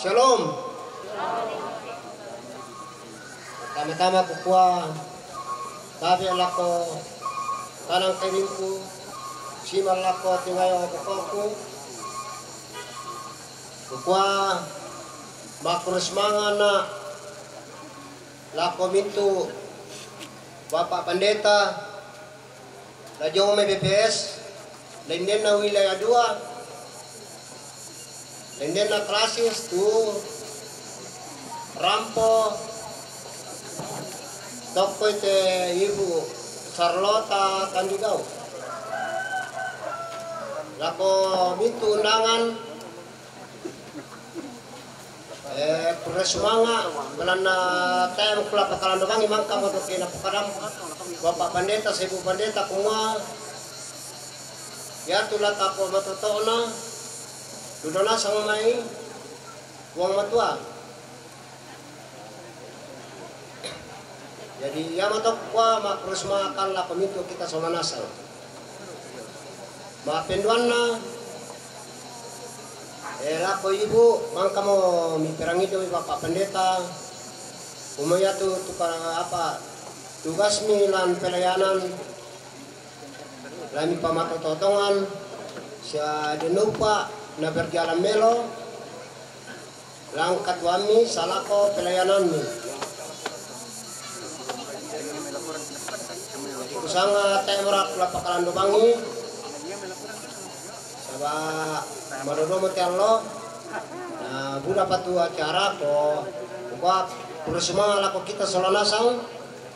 Shalom. Tama-tama kukuha. Tabi lako tanang kailinku. Simal lako tingayo kukuha. Kukuha makrus mga na lako mintu Bapak Pendeta Lajong may BPS Lenden na wilayah 2 Lenden na klasis tu Rampo Toko ite Ibu Charlotta Kandigao Lako mintu undangan Semanga melana tayo kula pakalan doang imang kamu tuh kena pakaram Bapak Pendeta, Ibu Pendeta kumwa ya tulah tapo matotona dudona sang mai uang matua jadi ya matok kwa makrus makan lah pemitu kita sama nasal mapenduana lako ibu, mangka mo mipirang itu Bapak Pendeta, umaya tu para apa tugas mi lan pelayanan, lami pamatototongan, siya denupa na berjalan melo, langkat wami salako pelayanan mi. Kusanga temerak lapakalan dobangi, saba madodo lo nah buda patu acara ko buka semua lako kita solanasang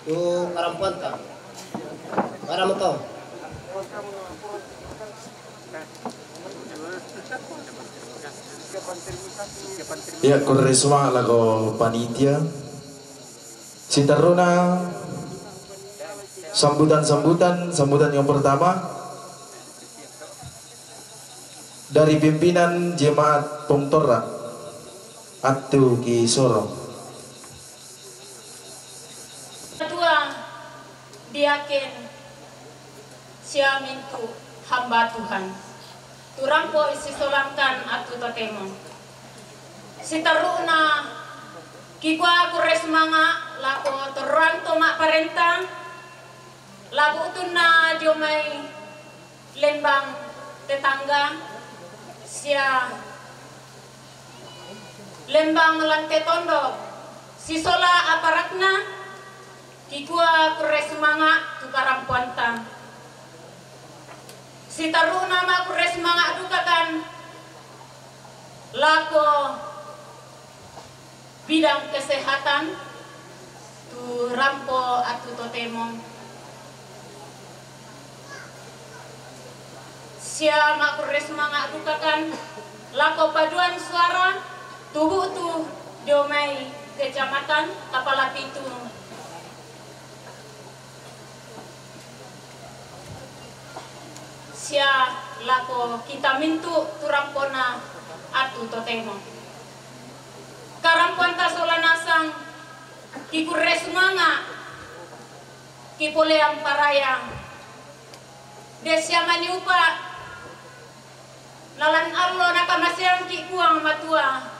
tu karampuanta para moto ya koresma lako panitia Sintaruna sambutan yang pertama dari pimpinan jemaat Pongtora Atu Ki Soro. Kedua, diaken sia mintu hamba Tuhan. Turampo isi solamkan atu totemo. Sitaruna kikwa kures manga lako toranto mak parenta. Lagu tuna diomai lembang tetangga. Sia lembang lantai tondok si sola aparatna kikua kures manga tukaram puanta si taruna ma kures manga dukakan lako bidang kesehatan tu rampo atu totemo sia makures manga dukakan lako paduan suara tubuh tu diomai kecamatan Kapala Pitu sia lako kita mintu turampona atu totemo karampuanta solanasang kikures manga kipoleang paraya desia maniupa nalan allo nakamasyang kikuang matua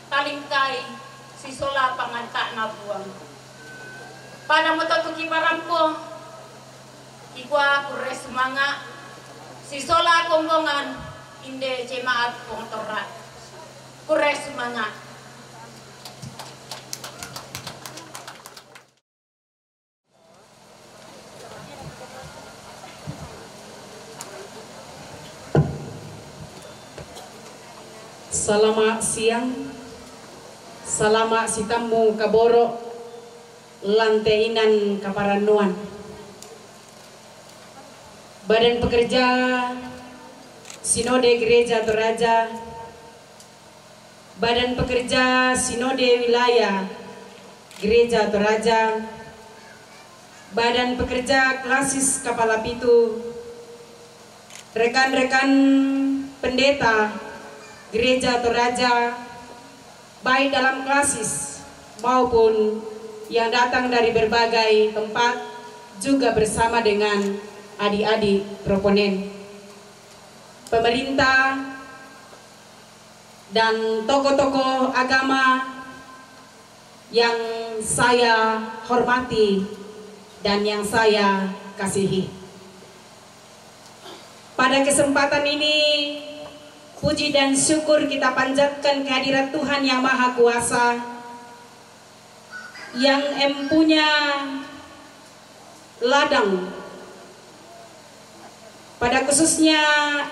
talingkay si sola panganta na buang pada mototuki parampo ikwa kures manga si sola kombongan inde jemaat Pongtora kures manga Selamat siang, selamat sitamu kaboro lantainan kaparanuan. Badan Pekerja Sinode Gereja Toraja, Badan Pekerja Sinode Wilayah Gereja Toraja, Badan Pekerja Klasis Kapala Pitu, rekan-rekan pendeta Gereja Toraja, baik dalam klasis maupun yang datang dari berbagai tempat, juga bersama dengan adik-adik proponen. Pemerintah dan tokoh-tokoh agama yang saya hormati dan yang saya kasihi. Pada kesempatan ini, puji dan syukur kita panjatkan kehadirat Tuhan yang Maha Kuasa, yang empunya ladang, pada khususnya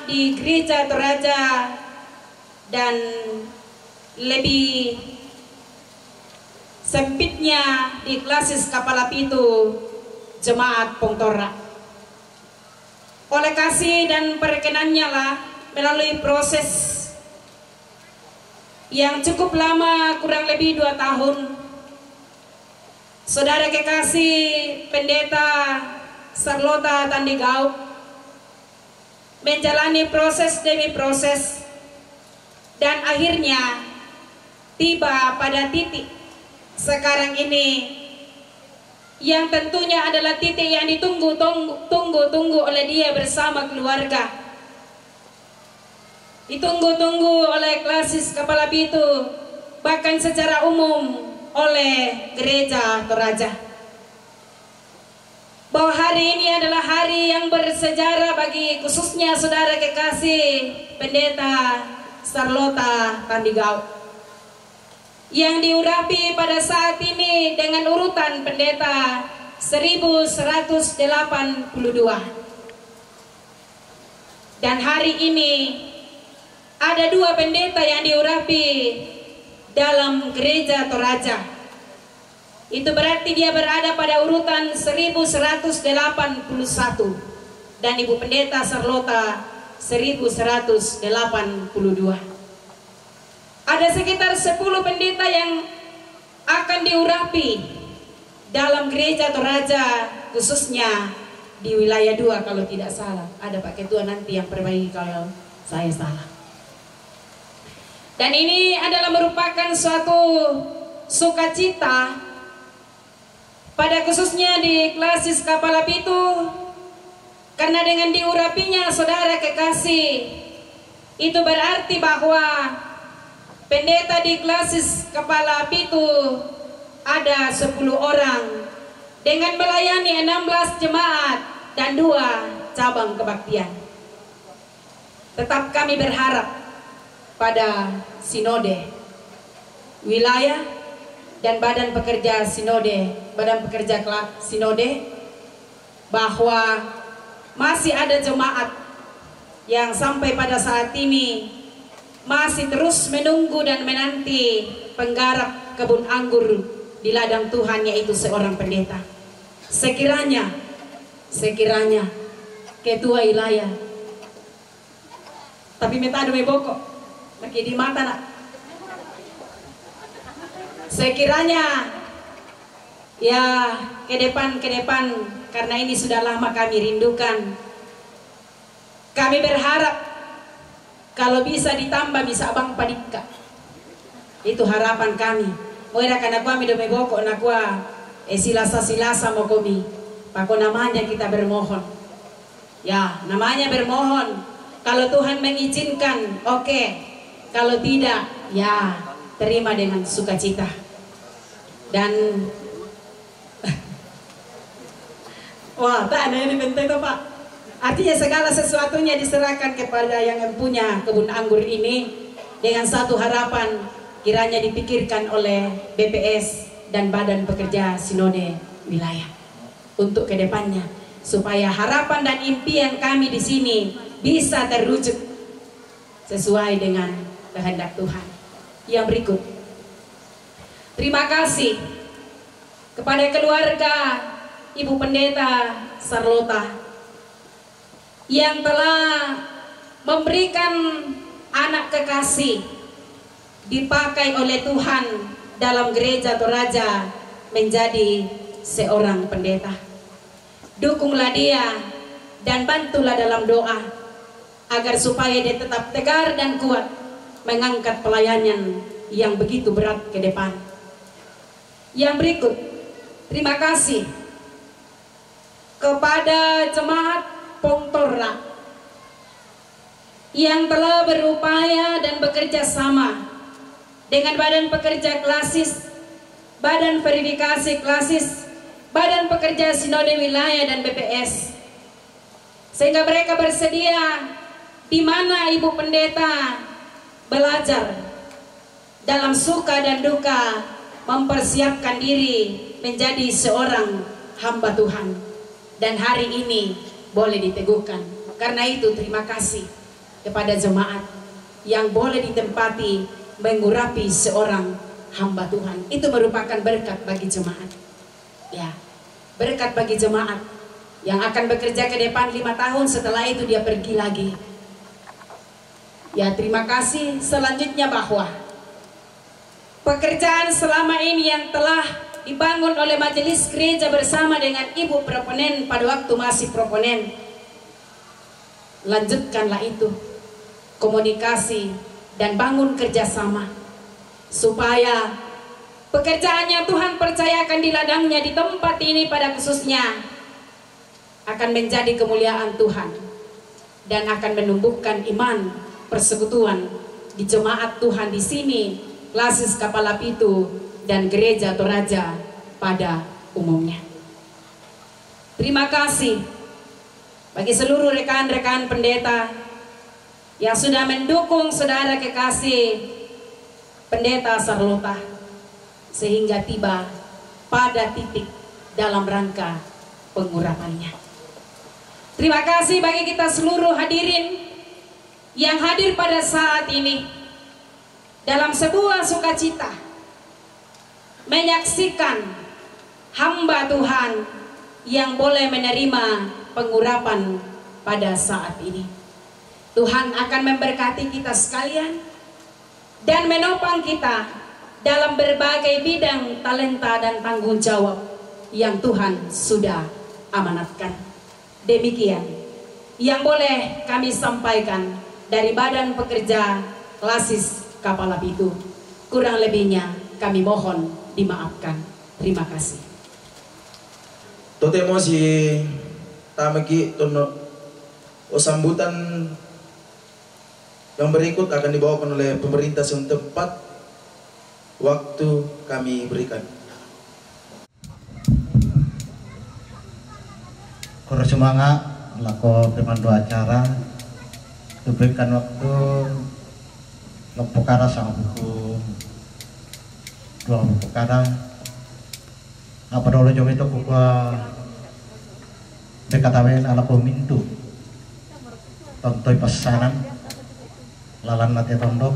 di Gereja Toraja dan lebih sempitnya di Klasis Kepala Pitu Jemaat Pongtora. Oleh kasih dan perkenannya lah, melalui proses yang cukup lama, kurang lebih 2 tahun, saudara kekasih Pendeta Sarlota Tandigau menjalani proses demi proses, dan akhirnya tiba pada titik sekarang ini yang tentunya adalah titik yang ditunggu-tunggu oleh dia bersama keluarga, ditunggu-tunggu oleh Klasis Kepala Pitu, bahkan secara umum oleh Gereja Toraja, bahwa hari ini adalah hari yang bersejarah bagi khususnya saudara kekasih Pendeta Sarlota Tandigau, yang diurapi pada saat ini dengan urutan pendeta 1182. Dan hari ini ada 2 pendeta yang diurapi dalam Gereja Toraja. Itu berarti dia berada pada urutan 1181 dan Ibu Pendeta Sarlota 1182. Ada sekitar 10 pendeta yang akan diurapi dalam Gereja Toraja, khususnya di wilayah 2 kalau tidak salah. Ada Pak Ketua nanti yang perbaiki kalau saya salah. Dan ini adalah merupakan suatu sukacita pada khususnya di Klasis Kepala Pitu, karena dengan diurapinya saudara kekasih, itu berarti bahwa pendeta di Klasis Kepala Pitu ada 10 orang dengan melayani 16 jemaat dan 2 cabang kebaktian. Tetap kami berharap pada sinode wilayah dan badan pekerja sinode, bahwa masih ada jemaat yang sampai pada saat ini masih terus menunggu dan menanti penggarap kebun anggur di ladang Tuhan, yaitu seorang pendeta. Sekiranya ketua wilayah, tapi metado me boko lagi di mata nak. Sekiranya ya ke depan, karena ini sudah lama kami rindukan, kami berharap kalau bisa ditambah bisa abang padika. Itu harapan kami. Moira kana kami do megoko na kwa silasa mo komi. Pako namanya kita bermohon. Ya, namanya bermohon. Kalau Tuhan mengizinkan, oke. Kalau tidak, ya terima dengan sukacita. Dan wah, tak ada ini bentuk itu Pak. Artinya segala sesuatunya diserahkan kepada yang punya kebun anggur ini, dengan satu harapan kiranya dipikirkan oleh BPS dan Badan Pekerja Sinode Wilayah untuk kedepannya, supaya harapan dan impian kami di sini bisa terwujud sesuai dengan kehendak Tuhan. Yang berikut, terima kasih kepada keluarga Ibu Pendeta Sarlota yang telah memberikan anak kekasih dipakai oleh Tuhan dalam Gereja Toraja menjadi seorang pendeta. Dukunglah dia dan bantulah dalam doa agar supaya dia tetap tegar dan kuat mengangkat pelayanan yang begitu berat ke depan. Yang berikut, terima kasih kepada jemaat Pongtora yang telah berupaya dan bekerja sama dengan Badan Pekerja Klasis, Badan Verifikasi Klasis, Badan Pekerja Sinode Wilayah dan BPS, sehingga mereka bersedia di mana Ibu Pendeta belajar dalam suka dan duka mempersiapkan diri menjadi seorang hamba Tuhan, dan hari ini boleh diteguhkan. Karena itu terima kasih kepada jemaat yang boleh ditempati mengurapi seorang hamba Tuhan. Itu merupakan berkat bagi jemaat, ya, berkat bagi jemaat yang akan bekerja ke depan 5 tahun, setelah itu dia pergi lagi. Ya, terima kasih. Selanjutnya bahwa pekerjaan selama ini yang telah dibangun oleh majelis gereja bersama dengan Ibu proponen pada waktu masih proponen, lanjutkanlah itu, komunikasi dan bangun kerjasama supaya pekerjaan yang Tuhan percayakan di ladangnya di tempat ini pada khususnya akan menjadi kemuliaan Tuhan dan akan menumbuhkan iman persekutuan di jemaat Tuhan di sini, Klasis Kepala Pitu dan Gereja Toraja pada umumnya. Terima kasih bagi seluruh rekan-rekan pendeta yang sudah mendukung saudara kekasih Pendeta Sarlota sehingga tiba pada titik dalam rangka pengurapannya. Terima kasih bagi kita seluruh hadirin yang hadir pada saat ini dalam sebuah sukacita menyaksikan hamba Tuhan yang boleh menerima pengurapan pada saat ini. Tuhan akan memberkati kita sekalian dan menopang kita dalam berbagai bidang talenta dan tanggung jawab yang Tuhan sudah amanatkan. Demikian yang boleh kami sampaikan dari Badan Pekerja Klasis Kepala Pitu. Kurang lebihnya kami mohon dimaafkan. Terima kasih. Totemo si tamaki tono sambutan yang berikut akan dibawakan oleh pemerintah setempat. Waktu kami berikan. Koro semangat lako pemandu acara diberikan waktu lepokara sama buku dua lepokara apa dulu jom itu kuka dekatawen ala pemintu tontoi pesanan lalan nate tondok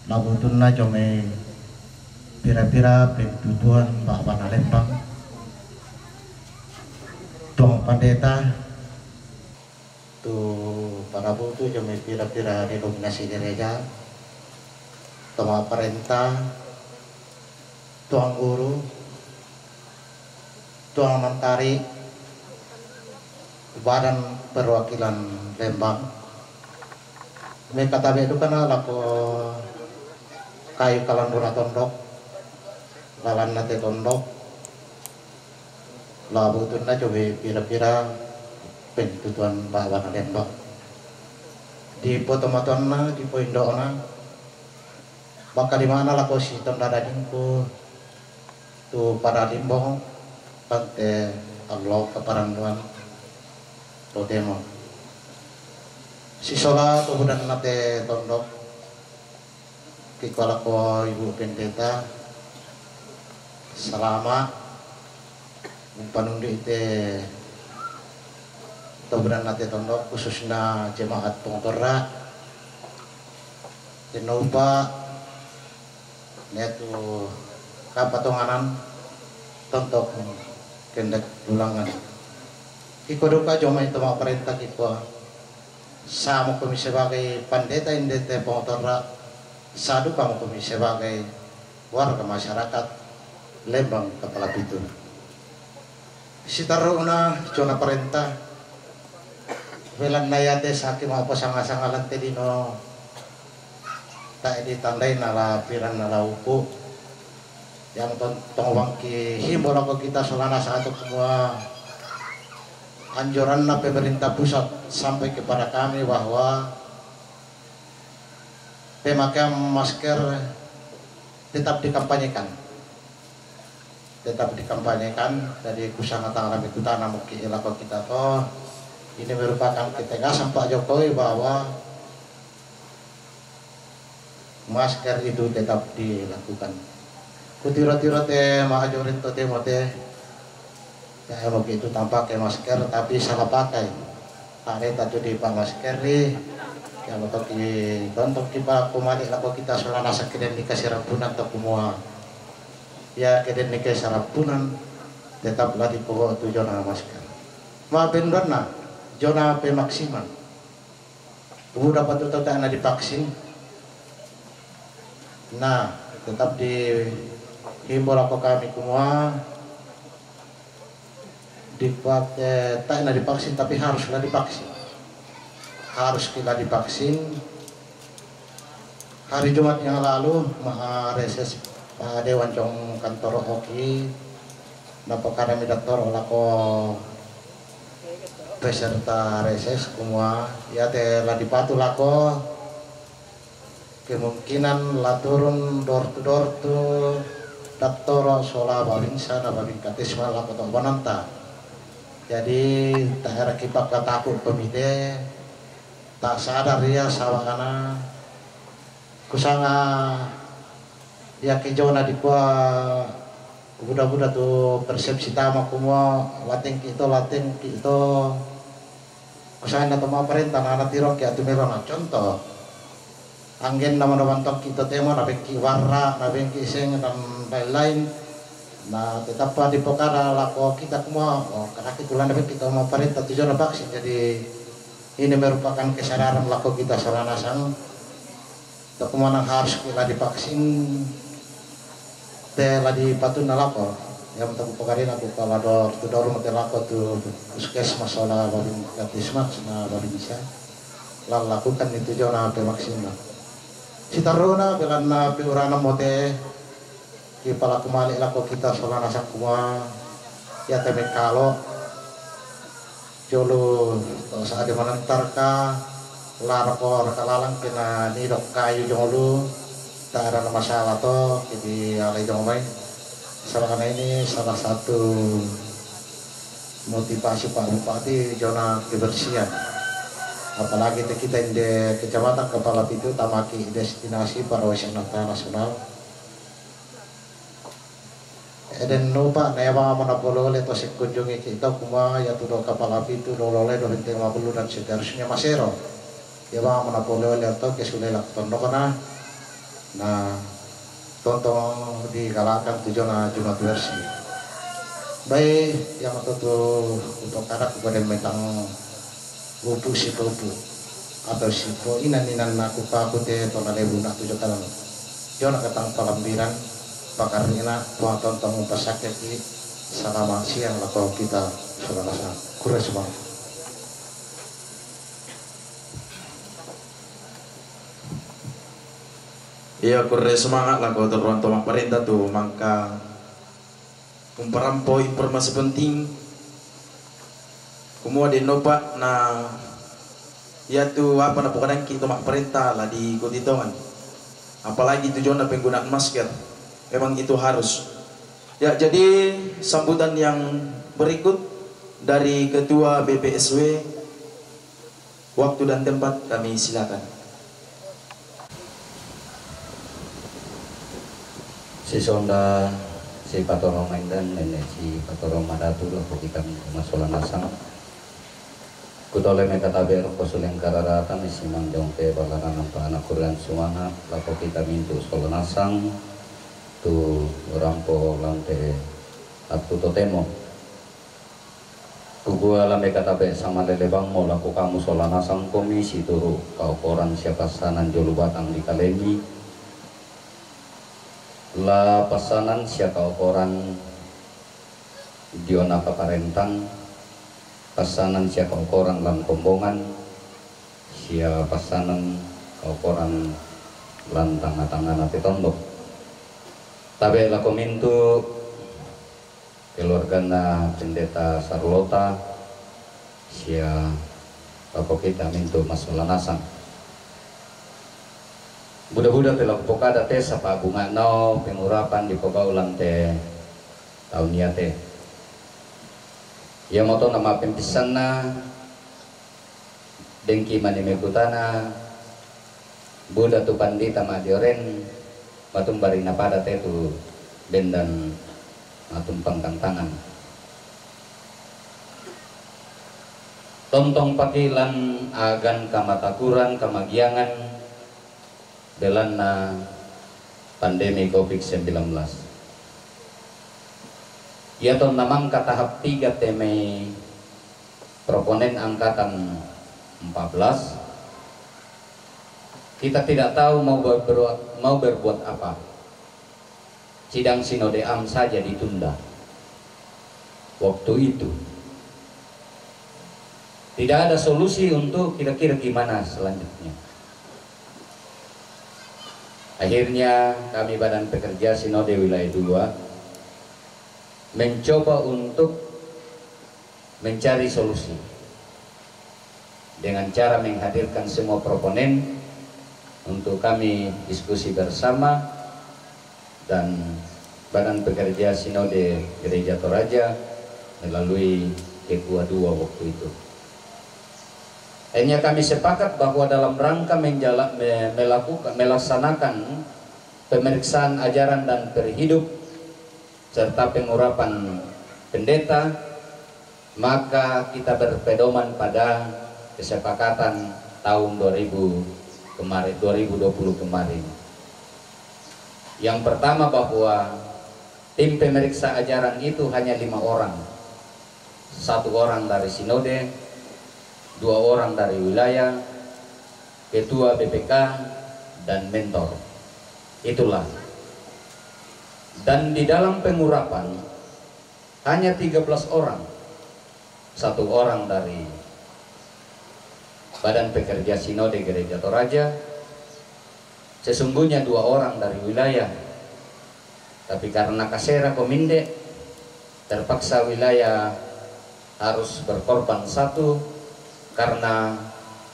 lagu tunna jome pira-pira pentutuan bahwa Lembang tuang pendeta tu para butuh jome pira-pira denominasi gereja toma perintah tuang guru tuang mentari badan perwakilan Lembang mereka tabe itu karena laku kayu kalandura tondok lalan nate tondok labu tunna coba pira-pira pentutuan bahwa Lembang di potomatonna di poindona maka di mana laku si tonda dadingku tu para limbong pante Allah keparanduan totemo si sola kemudian nate tondok kikuala ko Ibu Pendeta selama panundi ite kemudian nate tondok khususnya jemaat Pongtora Jenoba netu kapatonganan tontok kendek ulangan kiko duka joma itu mau perintah kiko sama kami sebagai pendeta indete Pongtora sadu kamu kami sebagai warga masyarakat Lembang Kepala Pitu sitaruna jona perintah velan nayate sakim apa sanga-sangalan tedino tak ditandai nala piran nala uku yang tongwangki himbol aku kita solana satu semua anjuran pemerintah pusat sampai kepada kami bahwa pemakaian masker tetap dikampanyekan. Dari kusanga tangan kita namuki ilako kita toh ini merupakan ketegasan Pak Jokowi bahwa masker itu tetap dilakukan. Kutiro-tiro teh mahajorin to teh mote ya begitu tanpa pakai masker tapi salah pakai. Hari tadi di pak masker nih ya betul ki tonton kita kumali lako kita selana sakit dikasih rampunan atau kumua ya keden nikai sarapunan tetaplah di pokok tu zona masker. Ma benar zona pe maksimal. Udah dapat tu tak nak divaksin. Nah, tetap di himbau aku kami semua tak nak divaksin tapi haruslah divaksin. Harus kita divaksin. Hari Jumat yang lalu reses Pak Dewan Cong kantor Oki dapat kami dokter lako peserta reses semua ya telah dipatu lako kemungkinan lah turun door to dokter sola babinsa na babingkatis lako to bananta jadi tak ada kipak takut pemide tak sadar ya sawakana kusanga ya kejauhan di kuah budak-budak tuh persepsi tama kumua latin kita kusahan atau mau perintah anak tirok ya tuh merona contoh angin nama tok kita tema nabengki warna nabengki seng dan lain-lain nah tetap di pokara lako kita semua karena kita kita mau perintah tujuan vaksin jadi ini merupakan kesadaran lako kita saranasang kemana harus kita divaksin telah dipatun nalako yang untuk pokarin aku kalau dor mati lako tu puskes masalah babin katismak na babin bisa lakukan itu jona pe maksimal sitarona belana pe urana mote kepala kumali lako kita solana sakuma ya teme kalau jolo saat dimanantar ka larko kalalang kena nidok kayu jolo tak ada masalah toh jadi alai jomai karena ini salah satu motivasi Pak Bupati zona kebersihan apalagi kita di kecamatan Kepala Pitu tamaki destinasi para wisata nasional dan lupa newa monopolo leto sekunjungi kita kuma ya tuh Kepala Pitu lolole do 50 dan seterusnya masero ya bang monopolo leto kesulela tondokana nah tonton digalakan tujuan Jumat versi baik yang tuh untuk karak kepada mentang lupu si lupu atau si po inan aku paku teh tonale bunak tujuh kalang jona ketang palambiran pakarina tua tonton pasakit di selama siang atau kita selama kurang semua. Iya kurre semangat lah kau teruan tomak perintah tuh mangka umparampo informasi penting kumua di nopa na ya tuh apa na pokoknya kita tomak perintah lah di kotitongan apalagi tujuan na penggunaan masker memang itu harus ya jadi sambutan yang berikut dari Ketua BPSW waktu dan tempat kami silakan. Si sonda si patorong maindan nene si patorong madatu lo kita masalah nasang kutole mekataber kosuleng kararatan si mangjong te balaran nampa anak kuran suwana lapo kita mintu sola nasang tu rampo lante atu totemo kugua lambe katabe sama lelebang mo laku kamu sola nasang komisi turu kau koran siapa sanan jolu batang di kalemi la pasanan siapa orang diona paparentang pasanan siapa orang lam kombongan siapa pasanan kau orang lam tanga-tanga nate tondok tabe la komintu keluargana pendeta Sarlota sia apa kita mintu masalah nasang Budak-budak telah pokada teh sapa bunga no pengurapan di pagaulan teh tahun ya teh. Ya moto nama pempisan na dengki mani mekutana budak tu pandita madioren matum barina pada teh tu bendan matum pangkantangan. Tontong pakilan agan kamatakuran kamagiangan belana pandemi COVID-19. Ya ton namang ka tahap 3 teme proponen angkatan 14. Kita tidak tahu mau berbuat apa. Sidang Sinode Am saja ditunda. Waktu itu tidak ada solusi untuk kira-kira gimana selanjutnya. Akhirnya kami Badan Pekerja Sinode Wilayah 2 mencoba untuk mencari solusi dengan cara menghadirkan semua proponen untuk kami diskusi bersama, dan Badan Pekerja Sinode Gereja Toraja melalui Ketua 2 waktu itu. Akhirnya kami sepakat bahwa dalam rangka melaksanakan pemeriksaan ajaran dan perhidup serta pengurapan pendeta, maka kita berpedoman pada kesepakatan tahun 2020 kemarin. Yang pertama bahwa tim pemeriksa ajaran itu hanya 5 orang. 1 orang dari sinode, 2 orang dari wilayah, ketua BPK, dan mentor. Itulah. Dan di dalam pengurapan hanya 13 orang. 1 orang dari Badan Pekerja Sinode Gereja Toraja, sesungguhnya 2 orang dari wilayah. Tapi karena kasera kominde, terpaksa wilayah harus berkorban 1 karena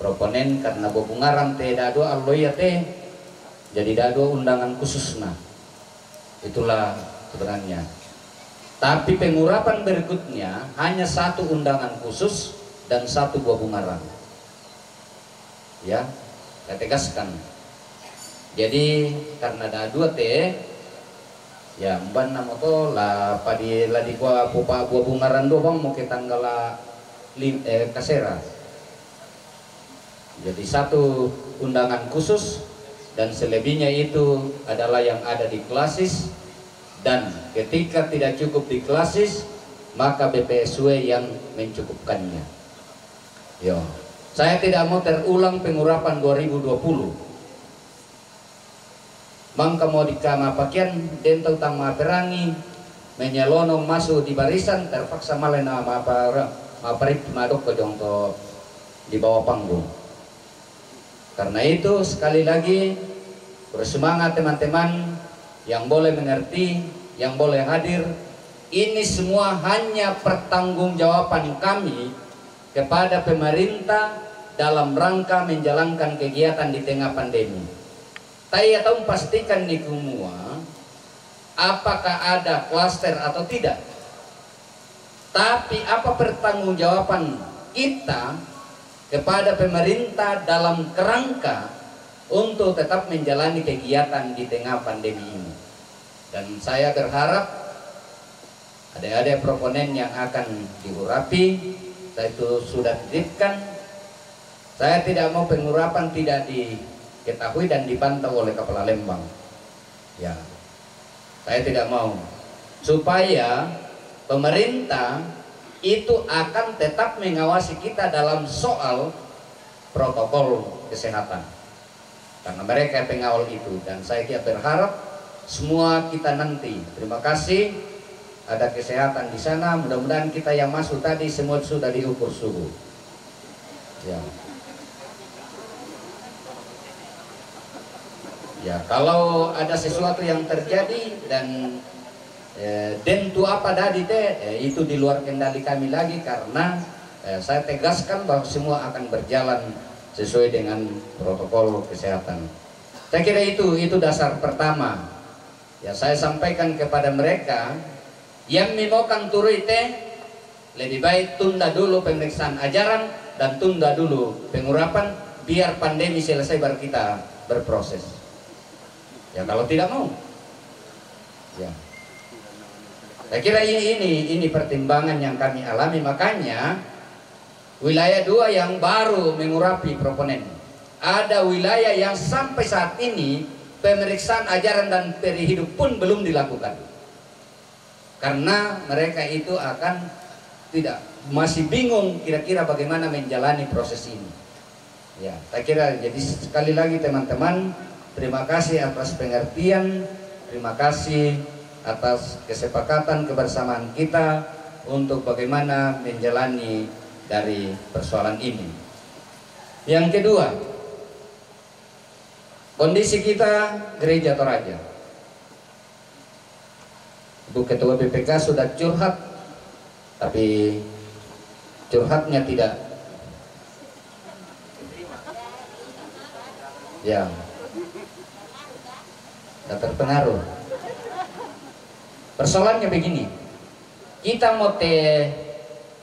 proponen, karena bobungaran teh dado alloya teh jadi dado undangan khususna. Itulah sebenarnya. Tapi pengurapan berikutnya hanya 1 undangan khusus dan 1 bobungaran. Ya, saya tegaskan. Jadi karena dado teh ya mban namo to la padi la di gua pupa bobungaran doang mau ke tanggal kasera. Jadi 1 undangan khusus dan selebihnya itu adalah yang ada di klasis, dan ketika tidak cukup di klasis maka BPSW yang mencukupkannya. Yo, saya tidak mau terulang pengurapan 2020. Mangka mau dikama pakaian dentau tama perangi menyelonong masuk di barisan, terpaksa malah nama parik madok ke jongto di bawah panggung. Karena itu sekali lagi bersemangat teman-teman yang boleh mengerti, yang boleh hadir. Ini semua hanya pertanggungjawaban kami kepada pemerintah dalam rangka menjalankan kegiatan di tengah pandemi. Saya tahu pastikan di semua apakah ada klaster atau tidak. Tapi apa pertanggungjawaban kita kepada pemerintah dalam kerangka untuk tetap menjalani kegiatan di tengah pandemi ini. Dan saya berharap adik-adik proponen yang akan diurapi, saya itu sudah titipkan. Saya tidak mau pengurapan tidak diketahui dan dipantau oleh Kepala Lembang. Ya, saya tidak mau, supaya pemerintah itu akan tetap mengawasi kita dalam soal protokol kesehatan, karena mereka pengawal itu. Dan saya berharap semua kita nanti, terima kasih ada kesehatan di sana, mudah-mudahan kita yang masuk tadi semua sudah diukur suhu. Ya, kalau ada sesuatu yang terjadi dan dentu apa tadi itu di luar kendali kami lagi, karena saya tegaskan bahwa semua akan berjalan sesuai dengan protokol kesehatan. Saya kira itu dasar pertama. Ya, saya sampaikan kepada mereka yang maukan turite, lebih baik tunda dulu pemeriksaan ajaran dan tunda dulu pengurapan biar pandemi selesai baru kita berproses. Ya, kalau tidak mau, ya. Saya kira ini pertimbangan yang kami alami, makanya wilayah 2 yang baru mengurapi proponen. Ada wilayah yang sampai saat ini pemeriksaan ajaran dan peri hidup pun belum dilakukan. Karena mereka itu masih bingung kira-kira bagaimana menjalani proses ini. Ya, saya kira jadi sekali lagi teman-teman, terima kasih atas pengertian, terima kasih atas kesepakatan kebersamaan kita untuk bagaimana menjalani dari persoalan ini. Yang kedua, kondisi kita Gereja Toraja. Ibu Ketua BPK sudah curhat, tapi curhatnya tidak terpengaruh. Persoalannya begini, kita mau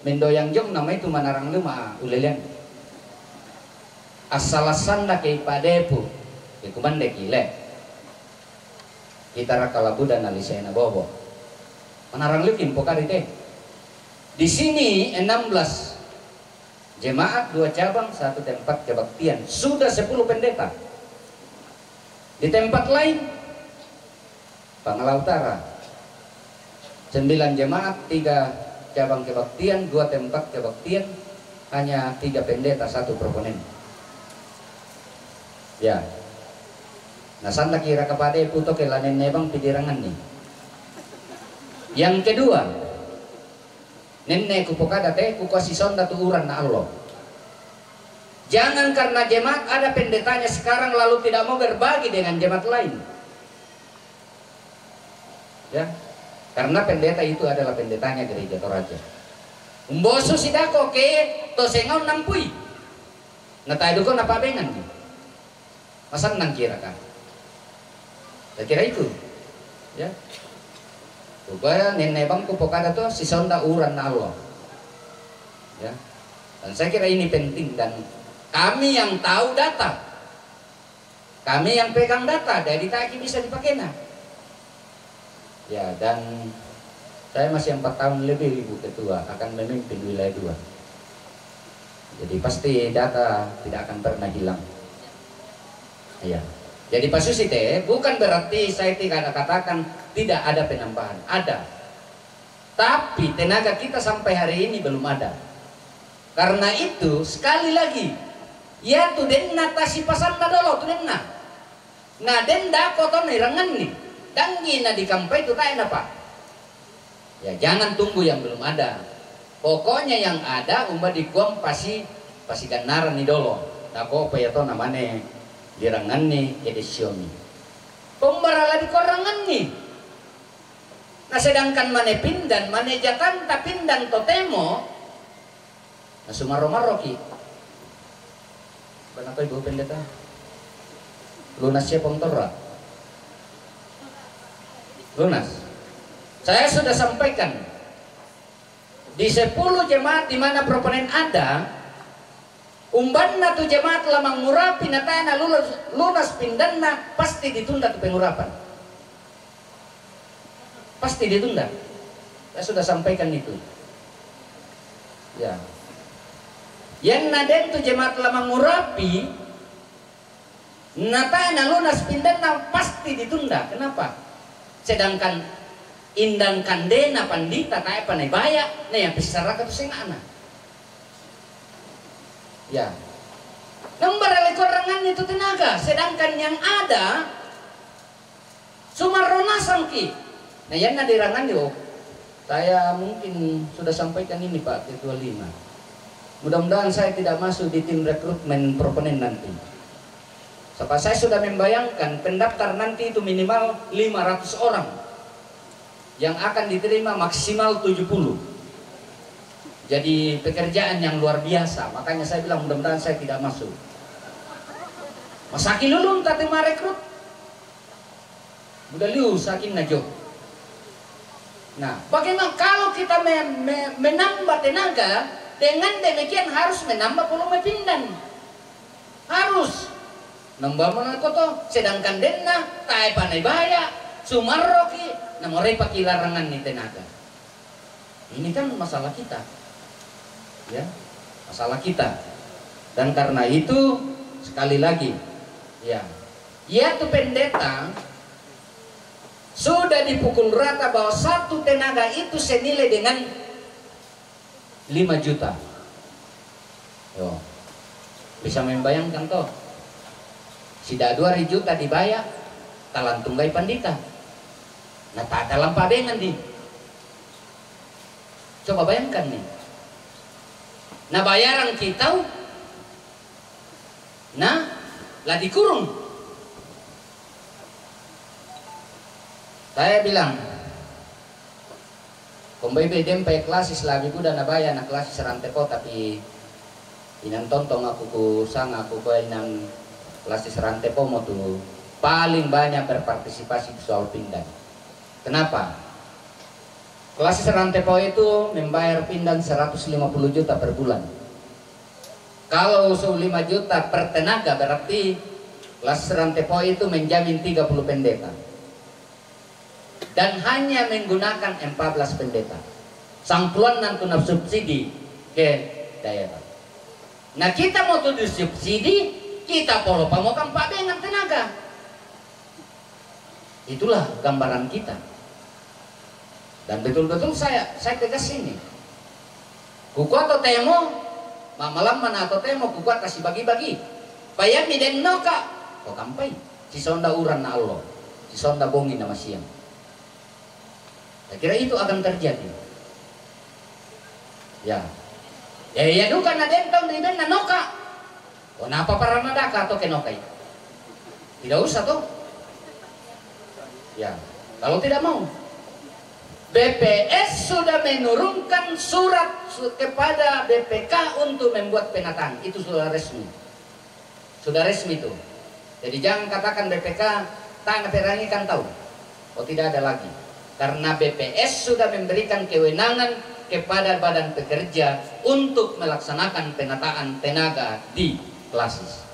mendoyang jong nama itu manarang lima ulelian asalasan na kay padepo ikuman dekile kita rakalabu dan alisay na bobo manarang lukin pokarite di sini 16 jemaat 2 cabang 1 tempat kebaktian sudah 10 pendeta. Di tempat lain Pangala Utara 9 jemaat 3 cabang kebaktian 2 tempat kebaktian hanya 3 pendeta 1 proponen. Ya. Nah sanda kira kepada puto kelanin nebang pidirangan nih. Yang kedua, nenne kupokada teh kukasi sonda tuuran na Allah. Jangan karena jemaat ada pendetanya sekarang lalu tidak mau berbagi dengan jemaat lain. Ya. Karena pendeta itu adalah pendetanya Gereja Toraja. Umboso sidako ke tosengaw nampui. Natay ko napabengan. Masan nang kira kan? Saya kira itu. Ya. Supaya nenebang kupokada to si sonda uran na Allah. Ya. Dan saya kira ini penting dan kami yang tahu data. Kami yang pegang data dari taki bisa dipakai nah. Ya, dan saya masih 4 tahun lebih Ibu Ketua akan memimpin wilayah 2. Jadi pasti data tidak akan pernah hilang. Ya. Jadi Pak Susi teh bukan berarti saya tidak katakan tidak ada penambahan, ada. Tapi tenaga kita sampai hari ini belum ada. Karena itu sekali lagi, ya tu denna tasi pasan dolo tu denna. Nah denda koton irangan nih. Dangi na di kampai itu tayo na Pak. Ya jangan tunggu yang belum ada. Pokoknya yang ada umba dikuam pasti ganaran ni dolo. Nako pa yato namane dirangan ni edisyon ni. Pembarala di korangan ni. Nah sedangkan mane pindan mane jatan ta pindan totemo. Nah sumaro-maro ki. Benapa Ibu Pendeta? Lunas siya pengtora. Lunas. Saya sudah sampaikan di 10 jemaat di mana proponen ada, umbanna tu jemaat lamang ngurapi natana lunas pindanna pasti ditunda ke pengurapan. Pasti ditunda. Saya sudah sampaikan itu. Ya. Yang naden tu jemaat lamang ngurapi natana lunas pindanna pasti ditunda. Kenapa? Sedangkan indang kandena pandita tayo panay baya na yan pisara ka to sing ana. Ya. Nang baralay korangan itu tenaga, sedangkan yang ada sumaronasan ki. Nah yan na dirangan yo. Saya mungkin sudah sampaikan ini Pak Ketua 5. Mudah-mudahan saya tidak masuk di tim rekrutmen proponen nanti. Sebab saya sudah membayangkan pendaftar nanti itu minimal 500 orang yang akan diterima maksimal 70. Jadi pekerjaan yang luar biasa. Makanya saya bilang mudah-mudahan saya tidak masuk. Masaki lulun tadi marekrut. Udah liu saking najo. Nah, bagaimana kalau kita menambah tenaga, dengan demikian harus menambah volume pindan. Harus nambah mana koto, sedangkan denna tai panai baya, sumaroki, namore paki larangan ni tenaga. Ini kan masalah kita, ya, masalah kita. Dan karena itu sekali lagi, ya, tuh pendeta sudah dipukul rata bahwa satu tenaga itu senilai dengan 5 juta. Yo, bisa membayangkan toh, sida 2 juta dibayar, talan tunggai pandita. Nah, tak dalam pabengan di. Coba bayangkan nih. Nah, bayaran kita, nah, lah dikurung. Saya bilang, kumbai bedem pay klasis lagi kuda na baya na klasis rantepo tapi inan tontong aku ku sang aku ku inan klasis rantepo mo tu paling banyak berpartisipasi di soal pindan. Kenapa? Klasis rantepo itu membayar pindan 150 juta per bulan. Kalau usul 5 juta per tenaga berarti klasis rantepo itu menjamin 30 pendeta. Dan hanya menggunakan 14 pendeta. Sangkulan nanti subsidi ke daerah. Nah, kita mau tuh disubsidi, kita polo pamokan pak dengan tenaga. Itulah gambaran kita. Dan betul-betul saya tegas ini. Kukuat atau temo, malam mana atau temo kukuat kasih bagi-bagi. Bayar miden noka, kok kampai. Si sonda uran na Allah, si sonda bongin nama siang. Saya kira itu akan terjadi. Ya duka na dentong riben na noka. O napa para nadaka atau kenokai? Tidak usah toh. Ya, kalau tidak mau. BPS sudah menurunkan surat kepada BPK untuk membuat penataan. Itu sudah resmi. Sudah resmi itu. Jadi jangan katakan BPK tanah perangi kan tahu. Oh, tidak ada lagi. Karena BPS sudah memberikan kewenangan kepada badan pekerja untuk melaksanakan penataan tenaga di klasis.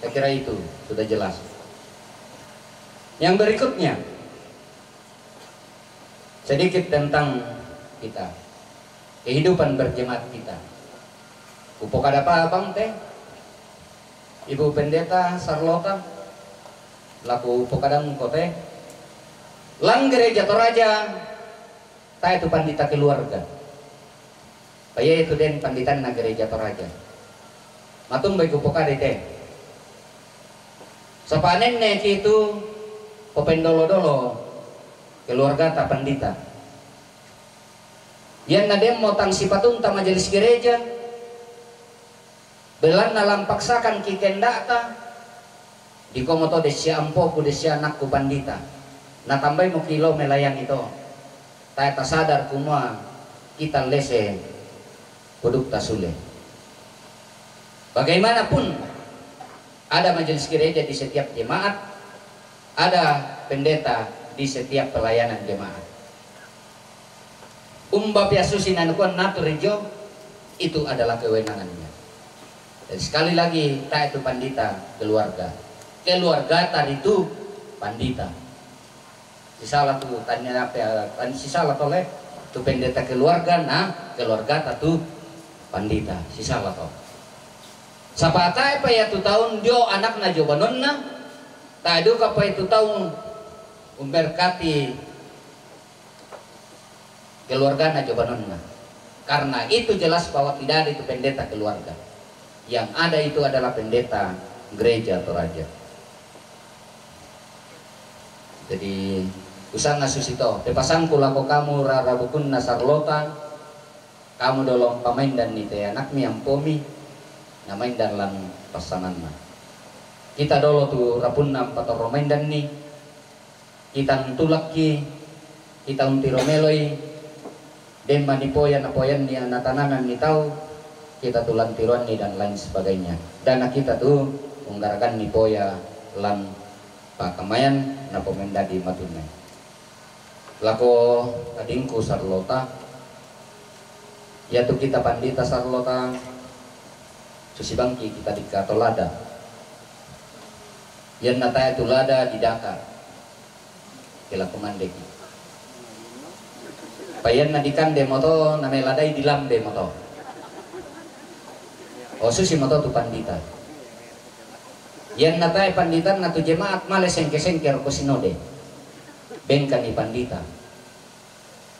Saya kira itu sudah jelas. Yang berikutnya, sedikit tentang kita, kehidupan berjemaat kita. Upok ada apa abang teh? Ibu pendeta Sarlota, laku upok ada teh. Lang gereja Toraja, tak itu pandita keluarga. Paya itu den panditan na gereja Toraja. Matung baik upok ada teh. Sapanen nek itu popendolo-dolo keluarga tak pandita. Yang nadem mau tang sipatun ta majelis gereja. Belan nalam paksakan kikendata di komoto desya ampo ku desya anak ku pandita. Nah tambay mo kilo melayan itu. Tayo tasadar kumua kita lese produk tasule. Bagaimanapun ada majelis gereja di setiap jemaat, ada pendeta di setiap pelayanan jemaat. Umba piasusin anukuan naturejo itu adalah kewenangannya. Dan sekali lagi tak itu pandita keluarga. Keluarga tadi itu pandita. Sisalah tuh tanya apa? Sisalah toleh tu pendeta keluarga, nah keluarga tatu pandita. Sisalah toh. Sapatay pa ya tu tahun dio anak na jobanon na. Tado ka pa itu tahun umberkati keluarga na jobanon na. Karena itu jelas bahwa tidak ada itu pendeta keluarga. Yang ada itu adalah pendeta gereja Toraja. Jadi usang ngasusito, pepasan kulako kamu rarabukun nasarlota, kamu dolong pamain dan nite anak mi ampomi, namain dan lang pasangan na. Kita dolo tu rapun nam pator romain dan ni, kita tulak ki, kita untiromeloi, den manipoyan apoyan ni natananan ni tau, kita tulan tiruan ni dan lain sebagainya. Dana kita tu unggarakan ni poya lan pakamayan na pemenda di Matunai. Lako adingku Sarlota, yaitu kita pandita Sarlota, susibangki kita di Katolada. Yan nataya tulada di Dakar, kila kumandeki. Payan na dikan demoto, na meladai dilam demoto. O susi moto tu pandita. Yan natay panditan na tu jemaat male sengke-sengker ko sinode. Bengkan ni pandita.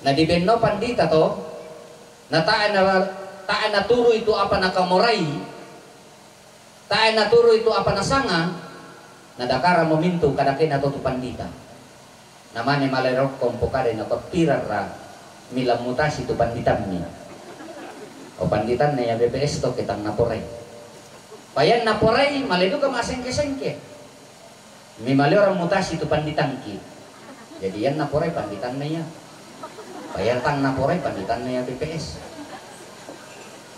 Na di benno pandita to, na taan na turo itu apa na kamorai, taan na turo itu apa na sanga, na dakara momintu kadakin na to tu pandita. Namane malerok kompokade na papirar ra milam mutasi tu panditan ni. O panditan na ya BPS to kitang naporay. Payan naporay maledo ka masengke-sengke. Mi mali orang mutasi tu panditan ki. Jadi yan naporay panditan na ya. Payan tang naporay panditan na ya BPS.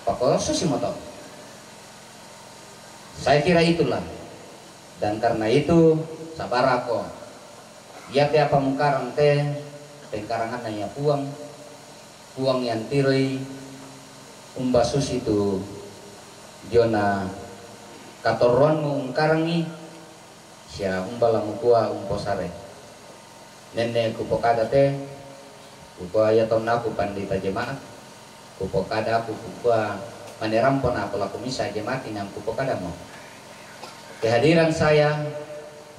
Pakoso si moto. Saya kira itulah. Dan karena itu sabar ako. Ya te apa mukarang te pengkarangan na ya puang yang tiroy umbasus itu Diona katoruan mo ungkarangi siya umbala mo kuha umposare nene kupokada te kukuha yaton na aku pandita jemaat kupokada aku kukuha manerampon ako laku misa jemaat inang kupokada mo. Kehadiran saya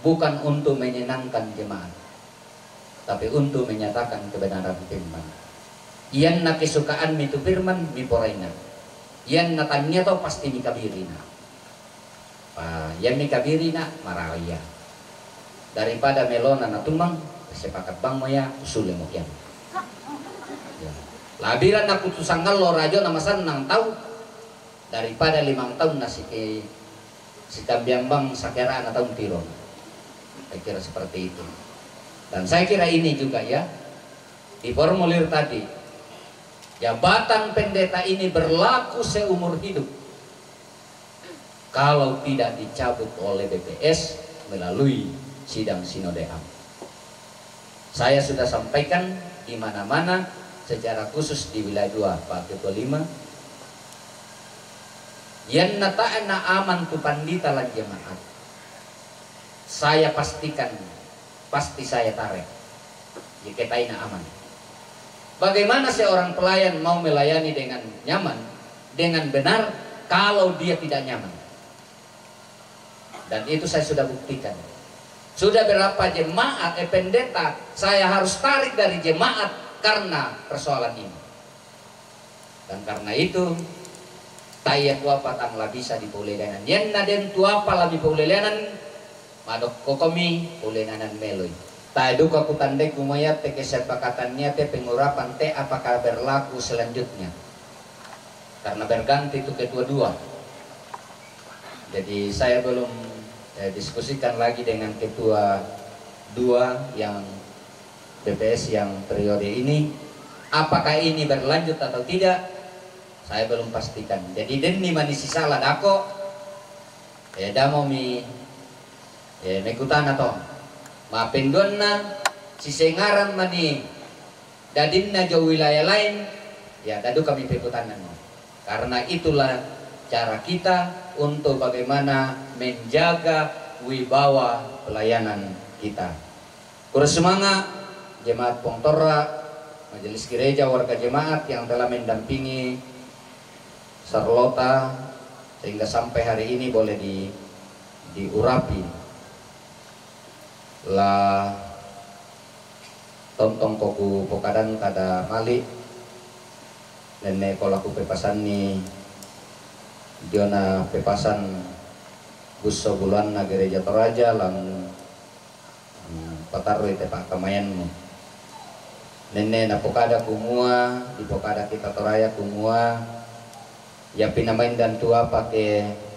bukan untuk menyenangkan jemaat tapi untuk menyatakan kebenaran firman. Iyan na kesukaan mi tu firman mi poraina. Iyan na tanya to pasti mi kabirina. Yan mi kabirina maraya. Daripada melona na tumang sepakat bang moya usule mo yan. Ya. Labiran na kutusanggal lo rajo na masan nang tau daripada 5 tahun na si kambiambang sakera na tahun tiro. Saya kira seperti itu. Dan saya kira ini juga ya di formulir tadi jabatan pendeta ini berlaku seumur hidup kalau tidak dicabut oleh BPS melalui sidang sinode am. Saya sudah sampaikan di mana-mana secara khusus di wilayah 2 Pak Ketua 5 yang nataan na aman tu pandita lan jemaat. Saya pastikan pasti saya tarik jika taina aman. Bagaimana seorang pelayan mau melayani dengan nyaman, dengan benar kalau dia tidak nyaman? Dan itu saya sudah buktikan. Sudah berapa jemaat pendeta saya harus tarik dari jemaat karena persoalan ini. Dan karena itu tayat wapa tangla bisa dipuledanan. Yan na den tuapa labi pulelanan madok kokomi pulenanan meloy. Tayo ka kutandek kumayat te kesepakatannya te pengurapan te apakah berlaku selanjutnya. Karena berganti itu kedua-dua. Jadi saya belum diskusikan lagi dengan ketua 2 yang BPS yang periode ini. Apakah ini berlanjut atau tidak? Saya belum pastikan. Jadi deni manisi salah dako. Damo mi mekutan atau mapendon na si sengaran mani dadin na jauh wilayah lain ya dadu kami pekutanan. Karena itulah cara kita untuk bagaimana menjaga wibawa pelayanan kita. Kurang semangat jemaat Pongtora, majelis gereja, warga jemaat yang telah mendampingi Sarlota sehingga sampai hari ini boleh diurapi lah tontong koku pokadan kada mali nene kolaku pepasan ni Diona pepasan buso bulan na gereja Toraja lang pataroi te pakamayanmu nene na pokada kumua di pokada kita Toraya kumua ya pinamain dan tua pakai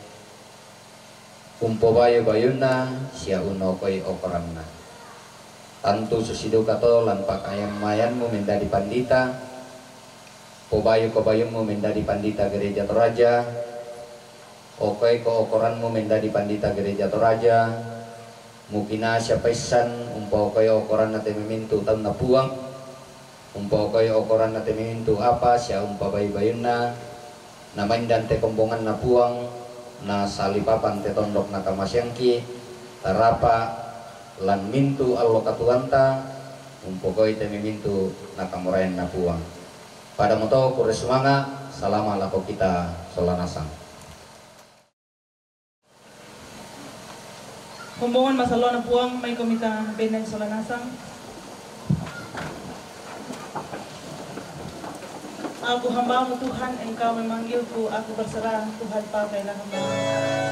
umpo bayo bayuna sia uno koi okoramna tantu susido kato lan pakayam mayanmu mendadi pandita pobayo kobayunmu mendadi pandita gereja Toraja Okai ko okoranmu mendadi pandita gereja Toraja. Mukina siapa isan umpau kaya okoran nate memintu tam na puang. Umpau kaya okoran nate memintu apa sia umpa bayi-bayuna. Namain dan te kombongan na puang na salipapan te tondok na kamasyangki. Tarapa lan mintu allo katuanta umpau kaya te memintu na kamurayan na puang. Pada moto kure sumanga salama lako kita solanasang. Kumbongan masalah na puang may komita benay solanasang. Aku hambamu Tuhan, Engkau memanggilku, aku berserah, Tuhan pakailah hambamu.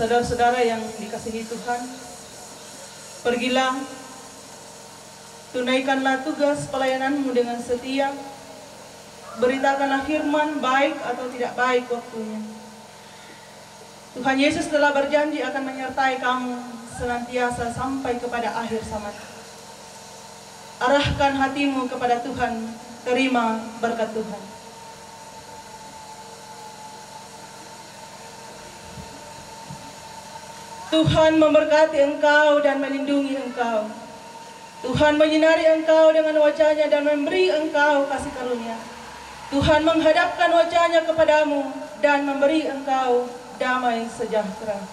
Saudara-saudara yang dikasihi Tuhan, pergilah, tunaikanlah tugas pelayananmu dengan setia, beritakanlah firman baik atau tidak baik waktunya. Tuhan Yesus telah berjanji akan menyertai kamu senantiasa sampai kepada akhir zaman. Arahkan hatimu kepada Tuhan, terima berkat Tuhan. Tuhan memberkati engkau dan melindungi engkau. Tuhan menyinari engkau dengan wajah-Nya dan memberi engkau kasih karunia. Tuhan menghadapkan wajah-Nya kepadamu dan memberi engkau damai sejahtera.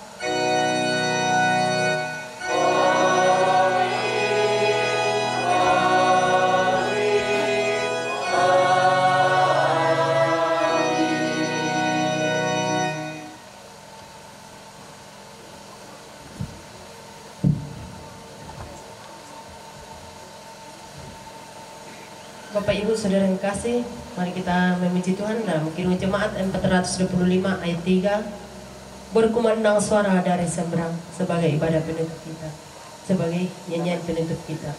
Bapak Ibu Saudara yang kasih, mari kita memuji Tuhan dalam Kidung Jemaat 425 ayat 3. Berkumandang suara dari seberang sebagai ibadah penutup kita, sebagai nyanyian penutup kita.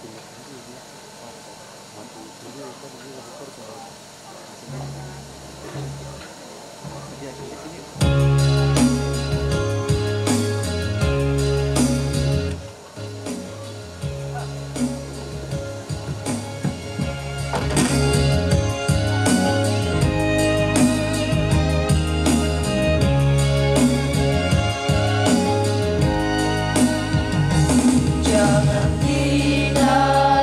Jangan tidak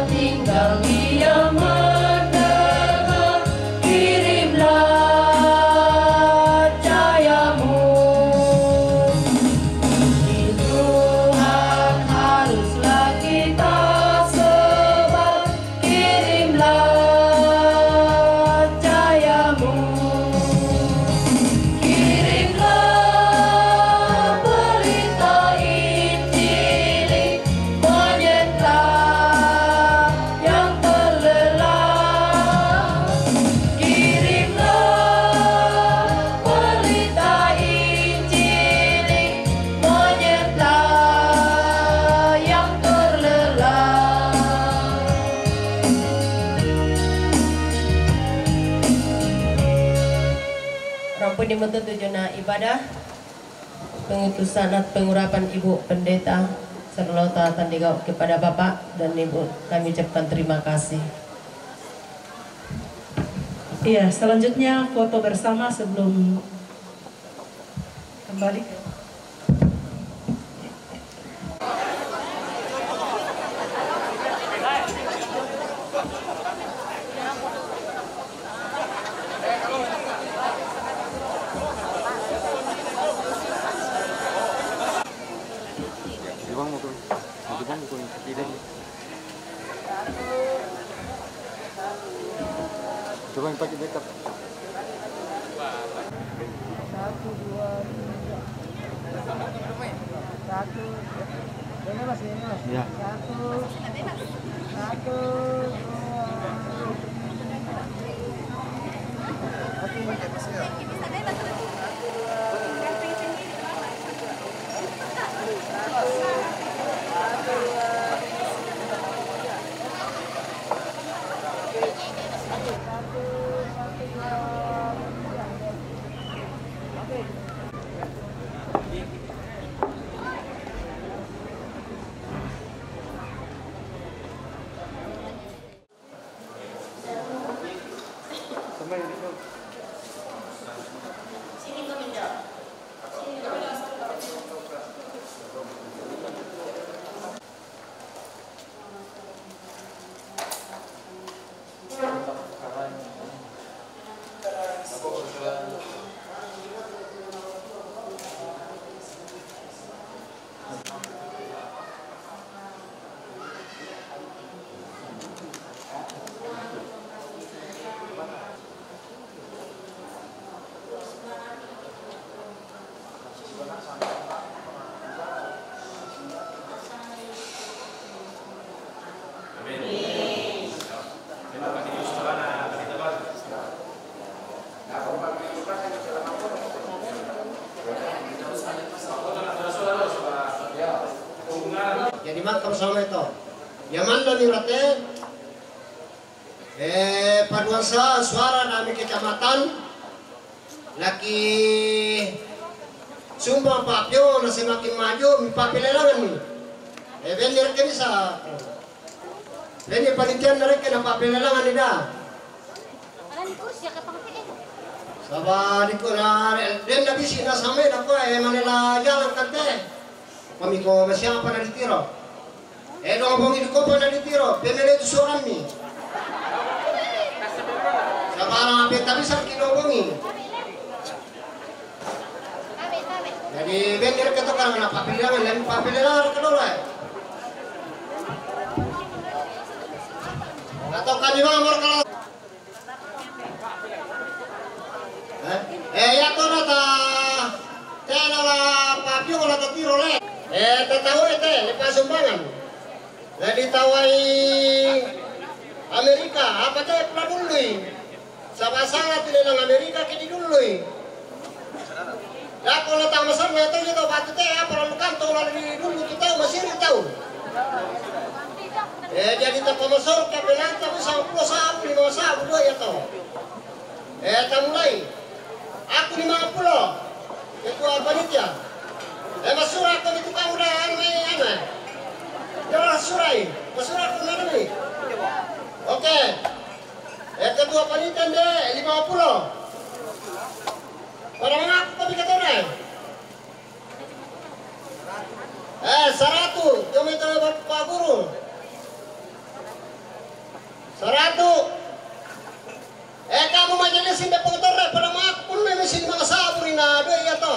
Rampun dimutu tujuan ibadah pengutusan atau pengurapan Ibu Pendeta Serlota Tandigau kepada Bapak dan Ibu, kami ucapkan terima kasih. Iya, selanjutnya foto bersama sebelum kembali. Coba yang pakai backup. 1, 2, 3. 1. Ini Mas, ini Mas. Ya. 1. 1, Jadi makam sama itu. Yaman dan mirate. Paduan suara dari kecamatan. Laki Sumpah papyo na semakin maju papilelangan ni. Benir ke bisa. Benir panitian mereka na papilelangan ni dah. Sabah di kuna den na bisi na sampai na ko manila jalan kante. Kami ko siapa na ditiro. Dong bongi ko pa na ditiro. Benir itu seorang ni. Sabah na tapi sa kinobongi. Jadi benir kita kan na papilelangan dan papilelangan kedua. Atau kami mamor kalau ya to nata tena la papio la tiro le tahu ete lepas sumbangan jadi tawai Amerika apa teh pradului sama-sama tilelang Amerika kini dului ya kalau tak mesar nyato itu batu teh apa lalu kantong lalu dulu kita masih tahu jadi tak pemasor kabelan tapi 10 sahabu 5 sahabu dua ya toh tak mulai aku 50 ketua panitia masura aku itu kamu dah anu jangan surai masura aku mana nih oke ketua panitia deh 50 pada mengaku tapi kata dah 100 cuma itu Pak Guru 100 kamu majelis ini pengotor pada mak pun mesin mga saburi na do ya to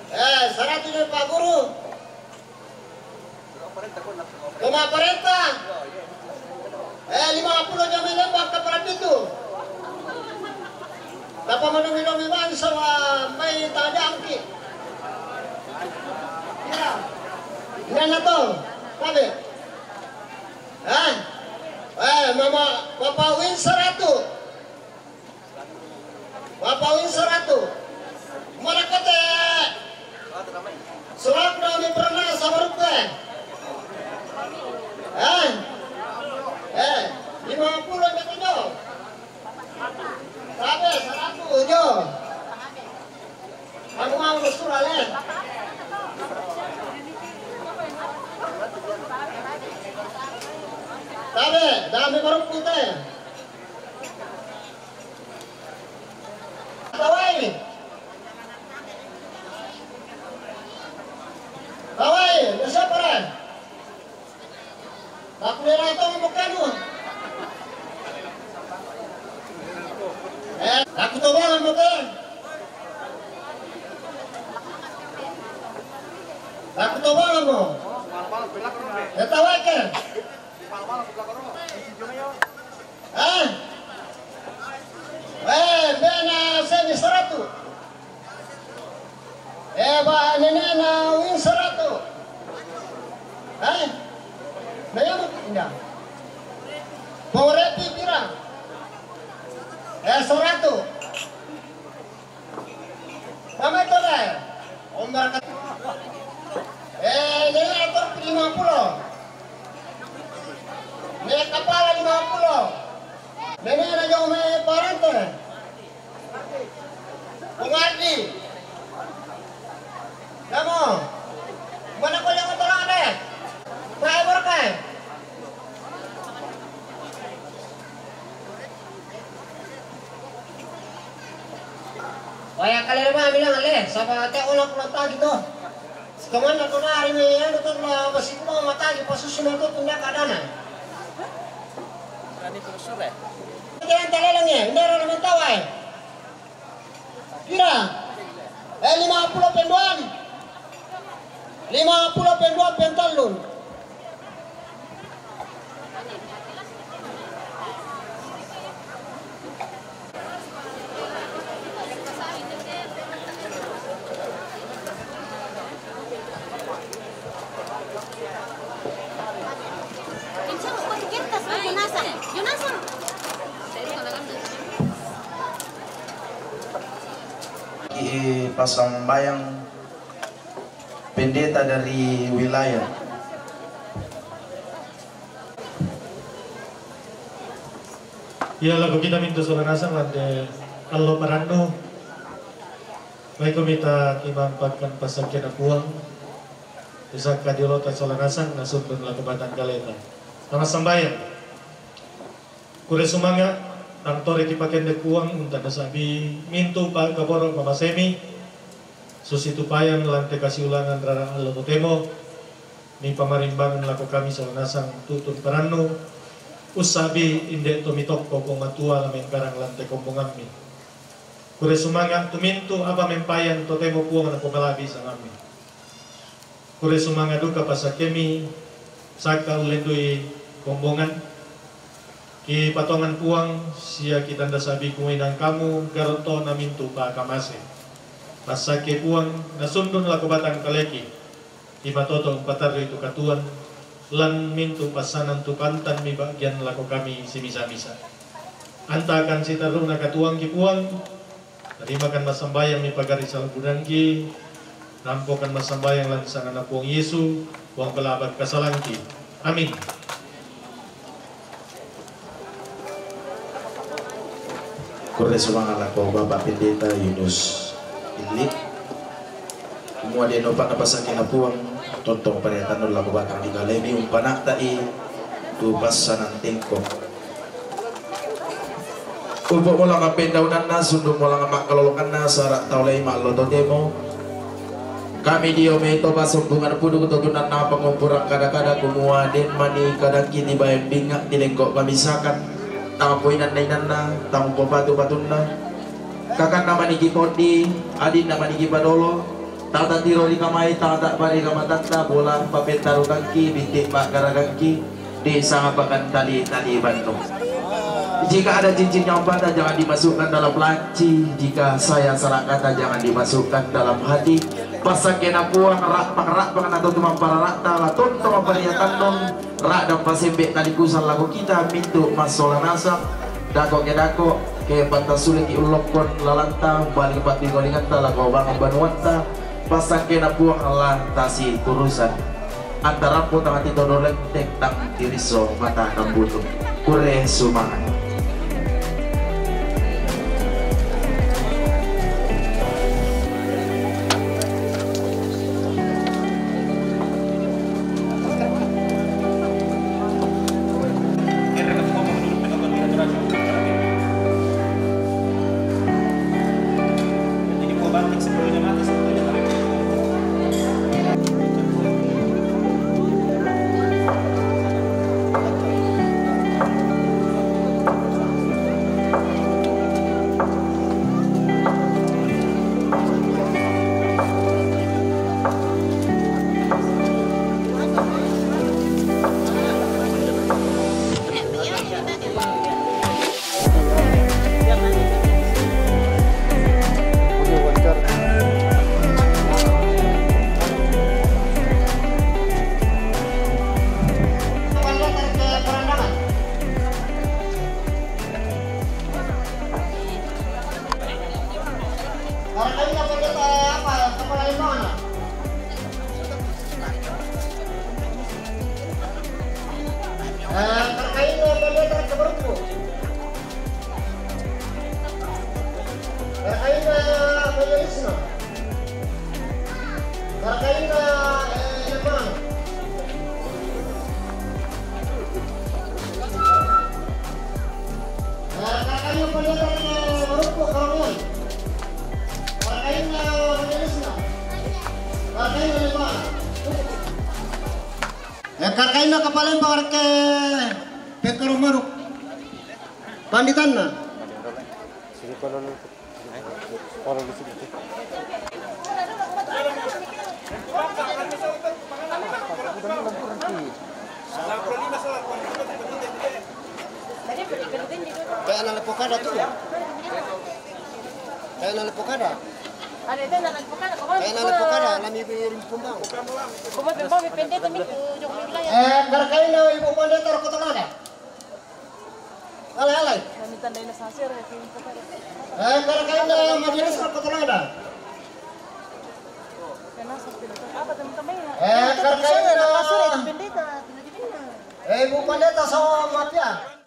100 ni Pak Guru Kuma 40 50 jam ini bak kepada itu Tapa manumi-numi man sama may tadangki ya na to sabi mama wapawin 100 mana kata surat kami pernah sama rupiah 50 betul setuju? Kamu mau surat le? Tabe, dami baru putih. Tawai. Tawai, siapa le? Aku lera itu bukan lu. Aku tahu banget bukan. Aku tahu banget mo. Tahu ke? Bena seni 100. Ba nene na win 100. Naya mo tidak. Mau repi pirang. 100. Sama itu deh. Om berkat. Ini atur 50. Ini kepala 50. Ini ada jauh me parente. Pengardi. Kamu. Mana kau yang tolong deh? Saya berkai. Wah, kalian mah bilang ale, sama teh ulang tadi gitu. Kemana tuh hari ini ya, tuh masih mau mata di posisi itu tindak adana. Berani terus ya? Jangan telelengnya, ini orang mentawai. Kira, 50 penduan, 50 penduan pentalun. Pasang bayang pendeta dari wilayah. Ya lagu kita minta solanasang lande allo marano. May kumita kimampatkan pasagyan na puwang. Isa kadilota solanasang nasundon lagu batang kaleta. Tama sambayan. Kure sumanga ang tore tipaken de puwang unta nasabi minto pa kaboro pamasemi. Susitupayan lante kasiulangan rara allo totemo. Ni pamarimbangan laku kami solanasang tutun parano. Usabi inde tumitok ko kung matua namin karang lante kumbungan mi. Kure sumanga tuminto apa mempayan totemo puwang na pumalabi sa amin. Kure sumanga duka pasakemi saka ulendoy kumbungan. Ki patongan puwang siya kitanda sabi kuminang kamu garonto na minto pa kamase. Pasake puwang nasundon laku batang kaleki. Ki patotong pataryo itu katuan. Lan mintu pasanan tu pantan mi bagian laku kami si misa-misa. Antakan si tarung na katuang ki puang. Narimakan masambayang mi pagari sa labunan ki. Nampokan masambayang lan sa anak puang Yesu. Puang pelabat kasalangki. Amin. Kure sumanga lako Bapak Pendeta Yunus Ili. Semua dia nopak napasakin na puang. Tontong pariatan nung lagu batang di kalemi umpanak tai tubasan ng tingkong upo mo lang ang pendaunan na sundong mo lang ang makalolokan na sarak taulay makloto demo kami diyo may ito pasumbungan pudo kututunan na pangumpurang kada-kada kumuha din mani kadang kini bayan bingak dilengkok pamisakan tangapoy nanay na tangpo patu-patun na kakan naman igipodi adin naman igipadolo tata tiro di kamay, tata pari kamatata, bola papentaru kaki, bintik makara kaki, desa ngapakan tali bandung. Jika ada cincin yang patah jangan dimasukkan dalam laci. Jika saya salah kata jangan dimasukkan dalam hati. Pasak kena puang rak pengen atau cuma para rakta lah tonton pariatan dong rak dan pasembek tadi kusan lagu kita mintu masolanasa dako ke pantas sulit diulokon lalanta balik empat bingolingan lagu bangun banuanta. Pasang kena puang Allah tasi turusan antara pun tangan tito dolek tek tang tiriso mata nang butuh kure sumangan Majelisna. Karkaina Lemang. Karkaina Pendeta Maruko Karangan. Karkaina Majelisna. Karkaina Lemang. Karkaina Kapalembang Arke Pekaro Maruk. Panditanna. Kayak anak lepokada tuh. Kayak anak lepokada. Ada itu anak pokada. Kayak anak lepokada, lami Rimpundang. Kumat bembawa pendeta mi jong wilayah. Karkaina ibu pendeta Kotolada. Alay. Kami tandain sasir ya Karkaina Majelis Kotolada. apa teman-teman ya? Karkaina Kasur itu pendeta, tidak dipindah. ibu pendeta sama mafia.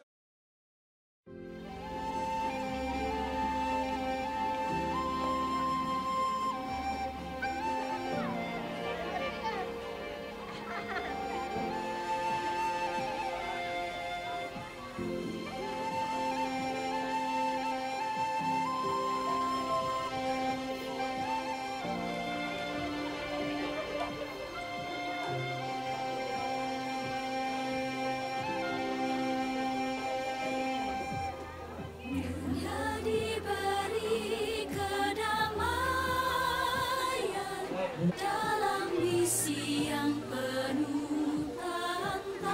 Dalam misi yang penuh tantangan,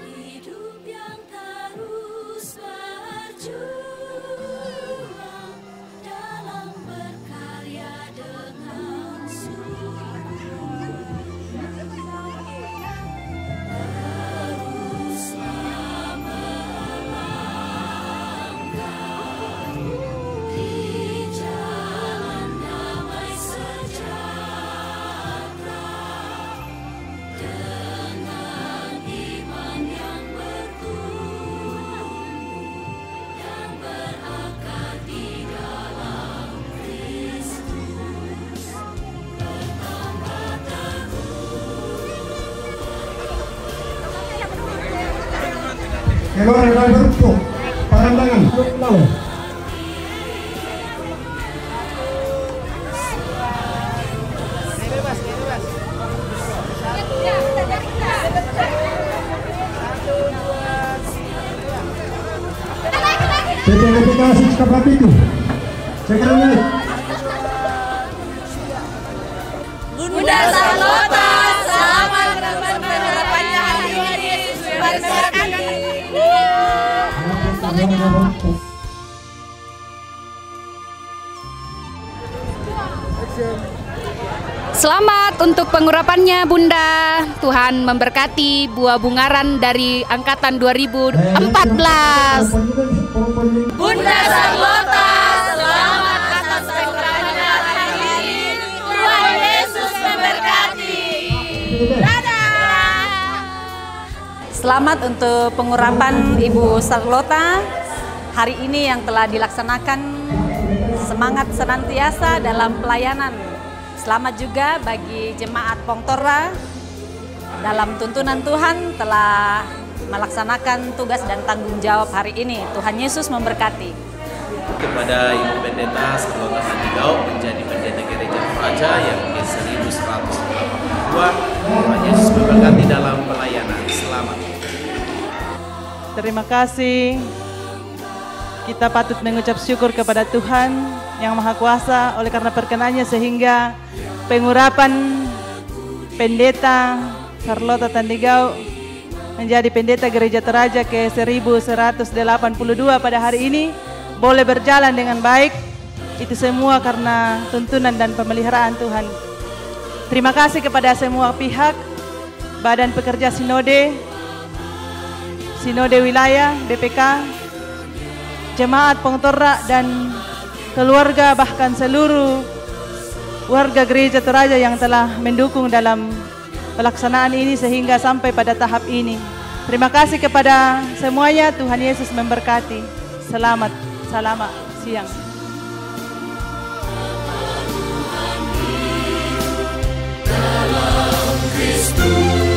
hidup yang terus berjuang dalam berkarya dengan teruslah melangkah di jalan damai sejahtera dengan iman yang bertumbuh dan berakar di dalam Kristus, bertambah Keluar dari bentuk pandangan lalu. PPKP sikap itu. Segera naik. Bunda Charlotta, selamat penerapannya hari ini. Berkati. Selamat untuk pengurapannya Bunda. Tuhan memberkati buah bungaran dari angkatan 2014. Bunda Charlotta, selamat atas pengurapannya hari ini. Tuhan Yesus memberkati. Selamat untuk pengurapan Ibu Charlotta hari ini yang telah dilaksanakan. Semangat senantiasa dalam pelayanan. Selamat juga bagi jemaat Pongtora dalam tuntunan Tuhan telah melaksanakan tugas dan tanggung jawab hari ini. Tuhan Yesus memberkati. Kepada Ibu Pendeta Charlotta Tandigau menjadi pendeta gereja Raja yang ke-1182, Tuhan Yesus memberkati dalam pelayanan. Selamat. Terima kasih. Kita patut mengucap syukur kepada Tuhan yang Maha Kuasa oleh karena perkenannya sehingga pengurapan Pendeta Charlotta Tandigau menjadi pendeta gereja Toraja ke-1182 pada hari ini boleh berjalan dengan baik. Itu semua karena tuntunan dan pemeliharaan Tuhan. Terima kasih kepada semua pihak, Badan Pekerja Sinode Wilayah, BPK, Jemaat Pongtora dan keluarga bahkan seluruh warga gereja Toraja yang telah mendukung dalam pelaksanaan ini sehingga sampai pada tahap ini. Terima kasih kepada semuanya. Tuhan Yesus memberkati. Selamat. siang. Dalam Kristus.